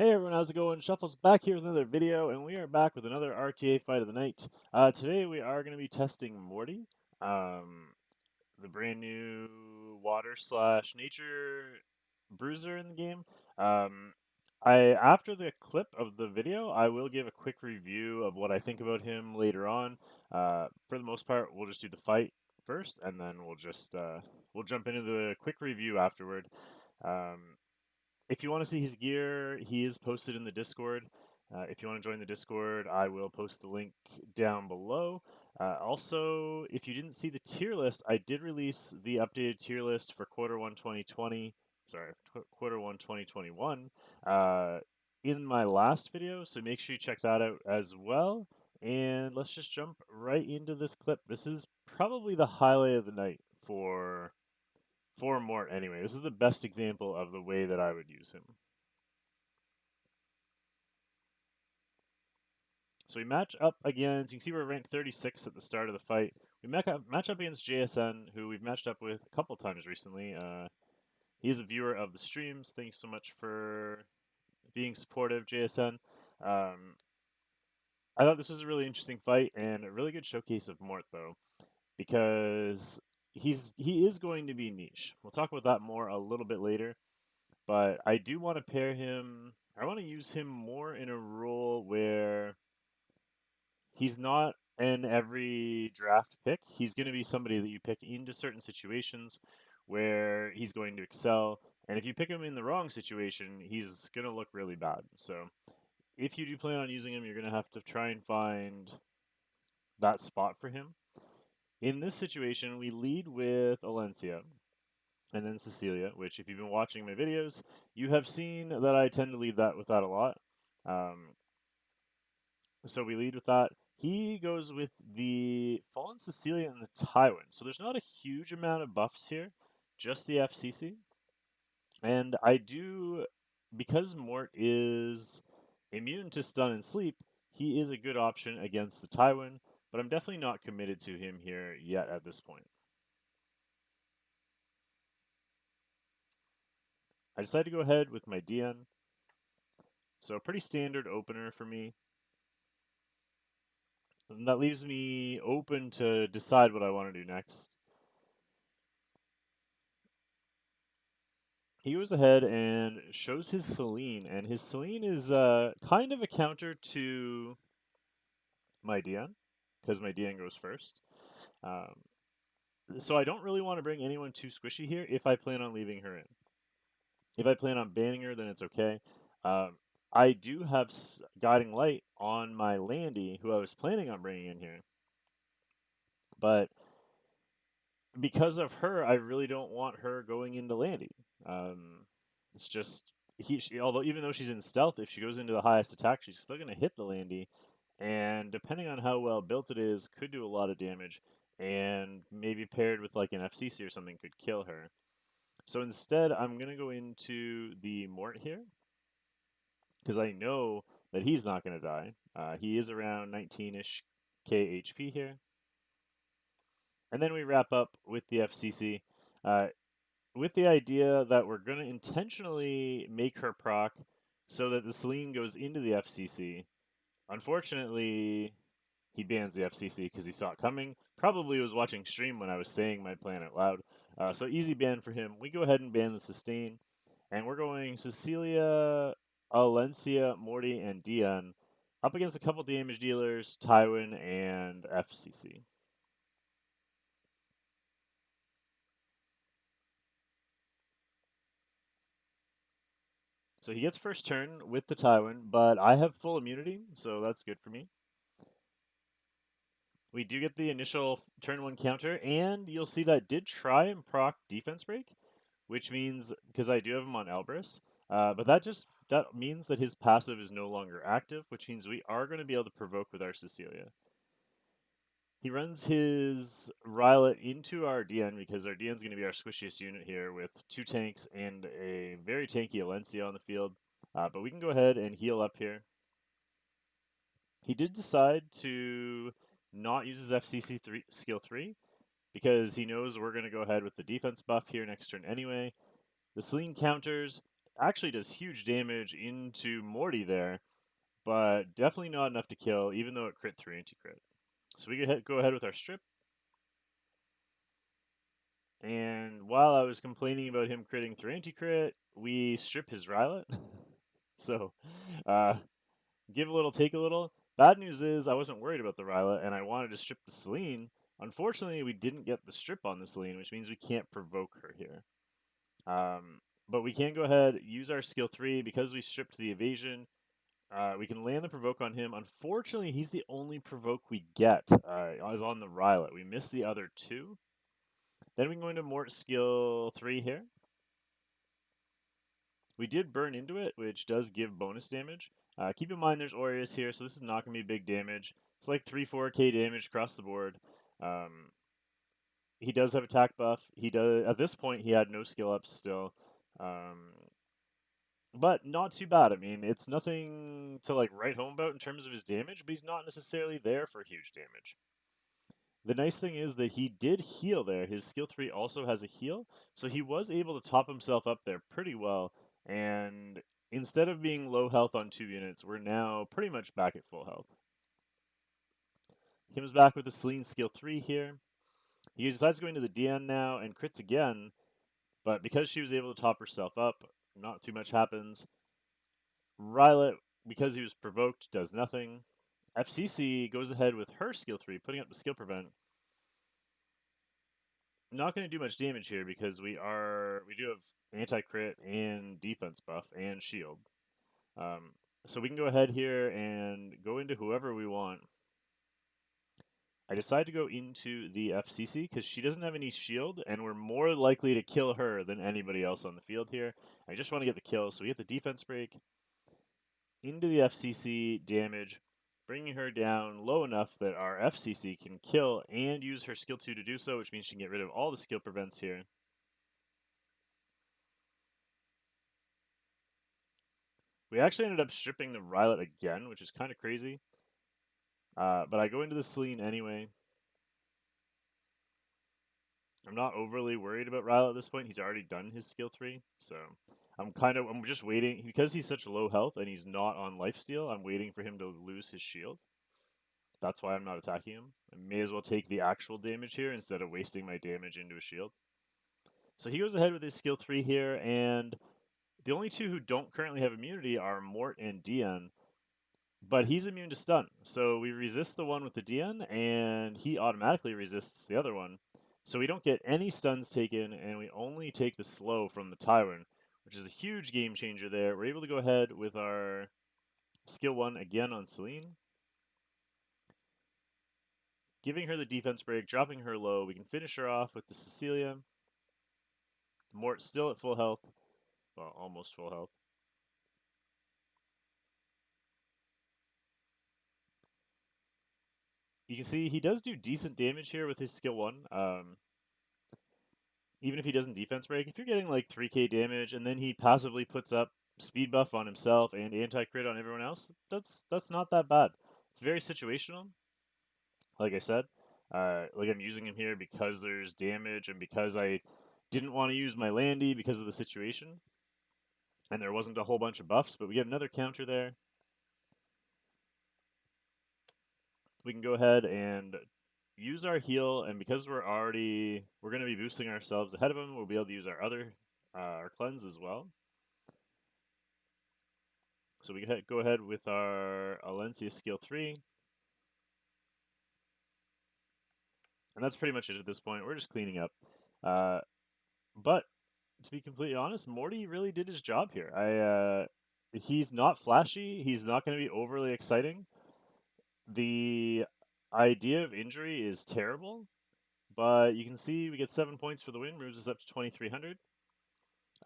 Hey everyone, how's it going? Shuffle's back here with another video, and we are back with another RTA fight of the night. Today we are going to be testing Morty, the brand new water slash nature bruiser in the game. Um, after the clip of the video, I will give a quick review of what I think about him later on. For the most part, we'll just do the fight first, and then we'll jump into the quick review afterward. Um, if you want to see his gear, he is posted in the Discord. If you want to join the Discord, I will post the link down below. Also, if you didn't see the tier list, I did release the updated tier list for Quarter 1 2020. Sorry, Quarter 1 2021 in my last video, so make sure you check that out as well. And let's just jump right into this clip. This is probably the highlight of the night for Mort anyway. This is the best example of the way that I would use him. So we match up against, you can see we're ranked 36 at the start of the fight. We match up against JSN, who we've matched up with a couple times recently. He's a viewer of the streams. Thanks so much for being supportive, JSN. I thought this was a really interesting fight and a really good showcase of Mort, though, because he is going to be niche. We'll talk about that more a little bit later. But I do want to pair him. I want to use him more in a role where he's not an every draft pick. He's going to be somebody that you pick into certain situations where he's going to excel. And if you pick him in the wrong situation, he's going to look really bad. So if you do plan on using him, you're going to have to try and find that spot for him. In this situation, we lead with Alencia and then Cecilia, which if you've been watching my videos, you have seen that I tend to lead that with that a lot. So we lead with that. He goes with the Fallen Cecilia and the Tywin. So there's not a huge amount of buffs here, just the FCC. And I do, because Mort is immune to stun and sleep, he is a good option against the Tywin, but I'm definitely not committed to him here yet at this point. I decided to go ahead with my DN. So a pretty standard opener for me. And that leaves me open to decide what I want to do next. He goes ahead and shows his Celine, and his Celine is kind of a counter to my Dion, because my Dion goes first. Um, so I don't really want to bring anyone too squishy here if I plan on leaving her in. If I plan on banning her, then it's okay. I do have Guiding Light on my Landy, who I was planning on bringing in here. But because of her, I really don't want her going into Landy. It's just although even though she's in stealth, if she goes into the highest attack, she's still gonna hit the Landy, and depending on how well built it is, could do a lot of damage, and maybe paired with like an FCC or something could kill her. So instead, I'm gonna go into the Mort here because I know that he's not gonna die. He is around 19-ish K HP here. And then we wrap up with the FCC, with the idea that we're going to intentionally make her proc so that the Celine goes into the FCC. Unfortunately, he bans the FCC because he saw it coming. Probably was watching stream when I was saying my plan out loud. So easy ban for him. We go ahead and ban the sustain. And we're going Cecilia, Alencia, Morty, and Dion up against a couple damage dealers, Tywin, and FCC. So he gets first turn with the Tywin, but I have full immunity, so that's good for me. We do get the initial turn 1 counter, and you'll see that did try and proc defense break, which means, because I do have him on Elbrus, but that means that his passive is no longer active, which means we are going to be able to provoke with our Cecilia. He runs his Rylet into our DN because our DN is going to be our squishiest unit here with 2 tanks and a very tanky Alencia on the field. But we can go ahead and heal up here. He did decide to not use his FCC skill 3 because he knows we're going to go ahead with the defense buff here next turn anyway. The Celine counters. actually does huge damage into Morty there, but definitely not enough to kill, even though it crit through anti-crit. So we go ahead with our strip. And while I was complaining about him critting through anti-crit, we strip his Rylet. So, uh, give a little, take a little. Bad news is I wasn't worried about the Rylet, and I wanted to strip the Celine. Unfortunately, we didn't get the strip on the Celine, which means we can't provoke her here. But we can go ahead, use our skill 3. Because we stripped the evasion, we can land the provoke on him. Unfortunately, he's the only provoke we get, is on the Rylet. We missed the other 2. Then we can go into Mort skill 3 here. We did burn into it, which does give bonus damage. Keep in mind there's Aureus here, so this is not going to be big damage. It's like 3-4k damage across the board. He does have attack buff. He does at this point he had no skill ups still. But not too bad. I mean, it's nothing to like write home about in terms of his damage, but he's not necessarily there for huge damage. The nice thing is that he did heal there. His skill 3 also has a heal, so he was able to top himself up there pretty well. And instead of being low health on 2 units, we're now pretty much back at full health. He comes back with a Celine skill 3 here. He decides to go into the DN now and crits again, but because she was able to top herself up, not too much happens. Rylet, because he was provoked, does nothing. FCC goes ahead with her skill 3, putting up the skill prevent. Not going to do much damage here because we do have anti-crit and defense buff and shield. So we can go ahead here and go into whoever we want. I decide to go into the FCC because she doesn't have any shield, and we're more likely to kill her than anybody else on the field here. I just want to get the kill, so we get the defense break into the FCC damage, bringing her down low enough that our FCC can kill and use her skill 2 to do so, which means she can get rid of all the skill prevents here. We actually ended up stripping the Rylet again, which is kind of crazy. But I go into the Celine anyway. I'm not overly worried about Rylet at this point. He's already done his skill 3, so I'm just waiting. Because he's such low health and he's not on lifesteal, I'm waiting for him to lose his shield. That's why I'm not attacking him. I may as well take the actual damage here instead of wasting my damage into a shield. So he goes ahead with his skill 3 here, and the only 2 who don't currently have immunity are Mort and DN. But he's immune to stun, so we resist the one with the DN, and he automatically resists the other one. So we don't get any stuns taken, and we only take the slow from the Tywin, which is a huge game changer there. We're able to go ahead with our skill 1 again on Celine. Giving her the defense break, dropping her low. We can finish her off with the Cecilia. Mort still at full health. Well, almost full health. You can see he does do decent damage here with his skill 1. Even if he doesn't defense break, if you're getting like 3k damage and then he passively puts up speed buff on himself and anti-crit on everyone else, that's not that bad. It's very situational. Like I said, like I'm using him here because there's damage and because I didn't want to use my Landy because of the situation. And there wasn't a whole bunch of buffs, but we get another counter there. We can go ahead and use our heal, and because we're going to be boosting ourselves ahead of him, we'll be able to use our cleanse as well. So we go ahead with our Alencia skill 3. And that's pretty much it at this point. We're just cleaning up. But to be completely honest, Morty really did his job here. He's not flashy. He's not going to be overly exciting. The idea of injury is terrible, but you can see we get 7 points for the win, moves us up to 2,300.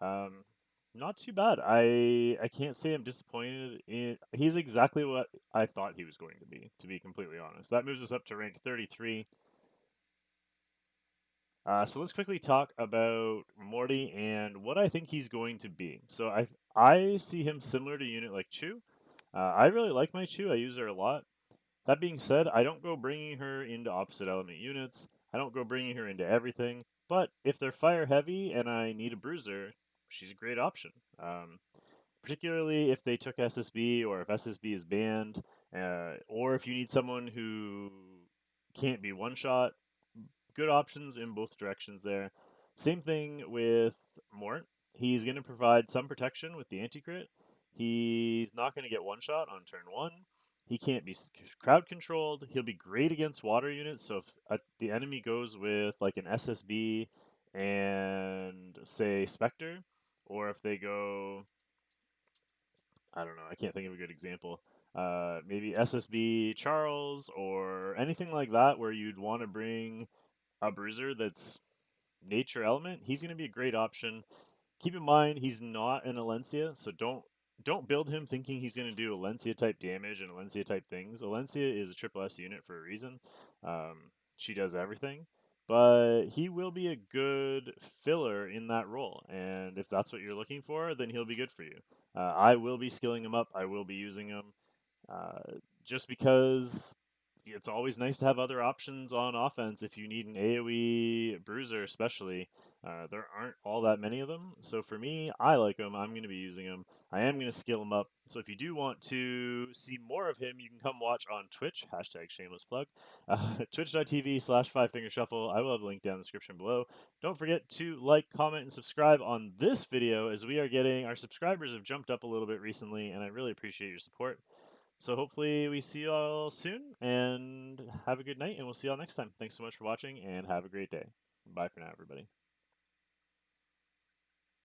Not too bad. I can't say I'm disappointed in. He's exactly what I thought he was going to be completely honest. That moves us up to rank 33. So let's quickly talk about Morty and what I think he's going to be. So I see him similar to unit like Chu. I really like my Chu. I use her a lot. That being said, I don't go bringing her into opposite element units. I don't go bringing her into everything. But if they're fire heavy and I need a bruiser, she's a great option. Particularly if they took SSB or if SSB is banned, or if you need someone who can't be one shot. Good options in both directions there. Same thing with Mort. He's going to provide some protection with the anti crit. He's not going to get one shot on turn one. He can't be crowd controlled. He'll be great against water units. So if the enemy goes with like an SSB and say Spectre, or if they go, I don't know, I can't think of a good example. Maybe SSB Charles or anything like that, where you'd want to bring a bruiser that's nature element, he's going to be a great option. Keep in mind he's not an Alencia, so don't build him thinking he's going to do Alencia type damage and Alencia type things. Alencia is a triple S unit for a reason. She does everything, but he will be a good filler in that role. And if that's what you're looking for, then he'll be good for you. I will be skilling him up. I will be using him. Just because it's always nice to have other options on offense if you need an AoE bruiser, especially. There aren't all that many of them. So for me, I like him. I'm going to be using him. I am going to skill him up. So if you do want to see more of him, you can come watch on Twitch, hashtag shameless plug, twitch.tv/5fingershuffle. I will have a link down in the description below. Don't forget to like, comment, and subscribe on this video, as we are getting, our subscribers have jumped up a little bit recently, and I really appreciate your support. So hopefully we see you all soon, and have a good night, and we'll see you all next time. Thanks so much for watching, and have a great day. Bye for now, everybody.